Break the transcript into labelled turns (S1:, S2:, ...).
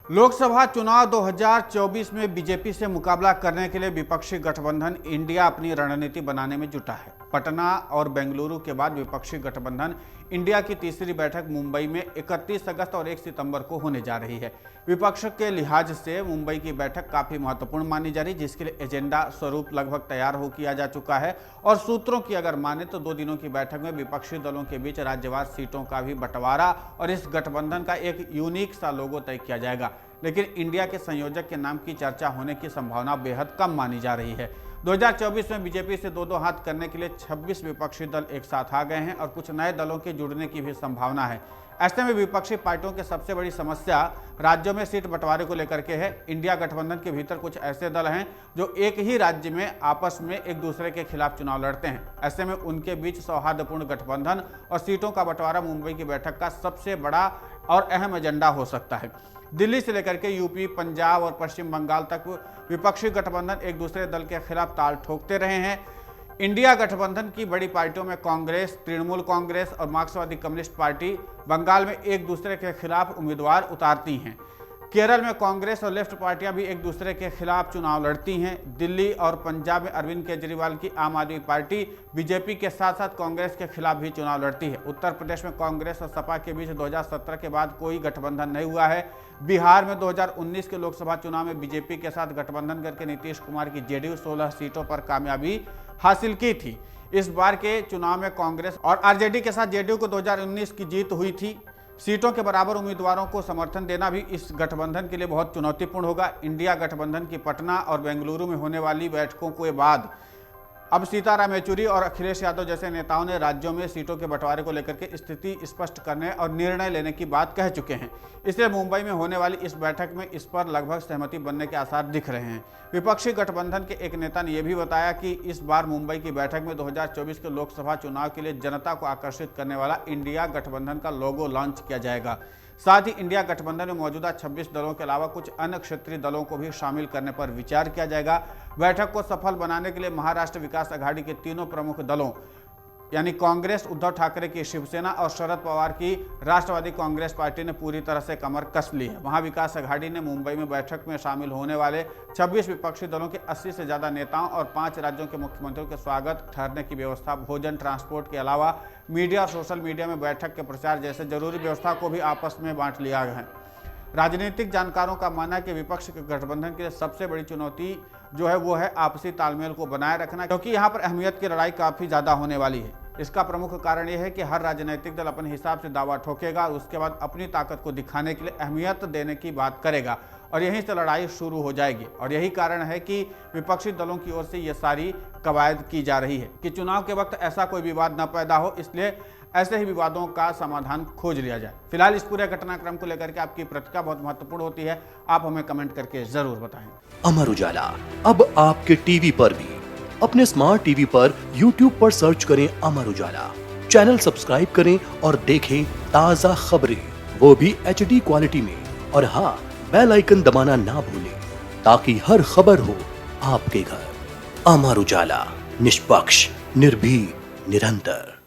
S1: लोकसभा चुनाव 2024 में बीजेपी से मुकाबला करने के लिए विपक्षी गठबंधन इंडिया अपनी रणनीति बनाने में जुटा है। पटना और बेंगलुरु के बाद विपक्षी गठबंधन इंडिया की तीसरी बैठक मुंबई में 31 अगस्त और 1 सितंबर को होने जा रही है। विपक्ष के लिहाज से मुंबई की बैठक काफी महत्वपूर्ण मानी जा रही, जिसके लिए एजेंडा स्वरूप लगभग तैयार हो किया जा चुका है और सूत्रों की अगर माने तो 2 दिनों की बैठक में विपक्षी दलों के बीच राज्यवार सीटों का भी बंटवारा और इस गठबंधन का एक यूनिक सा लोगो तय किया जाएगा। लेकिन इंडिया के संयोजक के नाम की चर्चा होने की संभावना बेहद कम मानी जा रही है। 2024 में बीजेपी से दो हाथ करने के लिए 26 विपक्षी दल एक साथ आ गए हैं और कुछ नए दलों के जुड़ने की भी संभावना है। ऐसे में विपक्षी पार्टियों की सबसे बड़ी समस्या राज्यों में सीट बंटवारे को लेकर के है। इंडिया गठबंधन के भीतर कुछ ऐसे दल हैं जो एक ही राज्य में आपस में एक दूसरे के खिलाफ चुनाव लड़ते हैं। ऐसे में उनके बीच सौहार्दपूर्ण गठबंधन और सीटों का बंटवारा मुंबई की बैठक का सबसे बड़ा और अहम एजेंडा हो सकता है। दिल्ली से लेकर के यूपी, पंजाब और पश्चिम बंगाल तक विपक्षी गठबंधन एक दूसरे दल के खिलाफ ताल ठोकते रहे हैं। इंडिया गठबंधन की बड़ी पार्टियों में कांग्रेस, तृणमूल कांग्रेस और मार्क्सवादी कम्युनिस्ट पार्टी बंगाल में एक दूसरे के खिलाफ उम्मीदवार उतारती हैं। केरल में कांग्रेस और लेफ्ट पार्टियां भी एक दूसरे के खिलाफ चुनाव लड़ती हैं। दिल्ली और पंजाब में अरविंद केजरीवाल की आम आदमी पार्टी बीजेपी के साथ साथ कांग्रेस के खिलाफ भी चुनाव लड़ती है। उत्तर प्रदेश में कांग्रेस और सपा के बीच 2017 के बाद कोई गठबंधन नहीं हुआ है। बिहार में 2019 के लोकसभा चुनाव में बीजेपी के साथ गठबंधन करके नीतीश कुमार की जेडीयू 16 सीटों पर कामयाबी हासिल की थी। इस बार के चुनाव में कांग्रेस और आरजेडी के साथ जेडीयू को 2019 की जीत हुई थी। सीटों के बराबर उम्मीदवारों को समर्थन देना भी इस गठबंधन के लिए बहुत चुनौतीपूर्ण होगा। इंडिया गठबंधन की पटना और बेंगलुरु में होने वाली बैठकों के बाद अब सीताराम येचुरी और अखिलेश यादव जैसे नेताओं ने राज्यों में सीटों के बंटवारे को लेकर के स्थिति स्पष्ट करने और निर्णय लेने की बात कह चुके हैं। इसलिए मुंबई में होने वाली इस बैठक में इस पर लगभग सहमति बनने के आसार दिख रहे हैं। विपक्षी गठबंधन के एक नेता ने यह भी बताया कि इस बार मुंबई की बैठक में 2024 के लोकसभा चुनाव के लिए जनता को आकर्षित करने वाला इंडिया गठबंधन का लोगो लॉन्च किया जाएगा। साथ ही इंडिया गठबंधन में मौजूदा 26 दलों के अलावा कुछ अन्य क्षेत्रीय दलों को भी शामिल करने पर विचार किया जाएगा। बैठक को सफल बनाने के लिए महाराष्ट्र विकास आघाड़ी के तीनों प्रमुख दलों यानी कांग्रेस, उद्धव ठाकरे की शिवसेना और शरद पवार की राष्ट्रवादी कांग्रेस पार्टी ने पूरी तरह से कमर कस ली है। महाविकास आघाड़ी ने मुंबई में बैठक में शामिल होने वाले 26 विपक्षी दलों के 80 से ज्यादा नेताओं और 5 राज्यों के मुख्यमंत्रियों के स्वागत, ठहरने की व्यवस्था, भोजन, ट्रांसपोर्ट के अलावा मीडिया और सोशल मीडिया में बैठक के प्रचार जैसे जरूरी व्यवस्था को भी आपस में बांट लिया है। राजनीतिक जानकारों का मानना है कि विपक्ष के गठबंधन के लिए सबसे बड़ी चुनौती जो है वो है आपसी तालमेल को बनाए रखना, क्योंकि यहाँ पर अहमियत की लड़ाई काफी ज्यादा होने वाली है। इसका प्रमुख कारण यह है कि हर राजनीतिक दल अपने हिसाब से दावा ठोकेगा और उसके बाद अपनी ताकत को दिखाने के लिए अहमियत देने की बात करेगा और यहीं से लड़ाई शुरू हो जाएगी। और यही कारण है कि विपक्षी दलों की ओर से ये सारी कवायद की जा रही है कि चुनाव के वक्त ऐसा कोई विवाद न पैदा हो, इसलिए ऐसे ही विवादों का समाधान खोज लिया जाए। फिलहाल इस पूरे घटनाक्रम को लेकर के आपकी प्रतिक्रिया बहुत महत्वपूर्ण होती है, आप हमें कमेंट करके जरूर बताएं।
S2: अमर उजाला अब आपके टीवी पर भी। अपने स्मार्ट टीवी पर YouTube पर सर्च करें अमर उजाला, चैनल सब्सक्राइब करें और देखें ताजा खबरें, वो भी HD क्वालिटी में। और हाँ, बेल आइकन दबाना ना भूलें ताकि हर खबर हो आपके घर। अमर उजाला, निष्पक्ष, निर्भीक, निरंतर।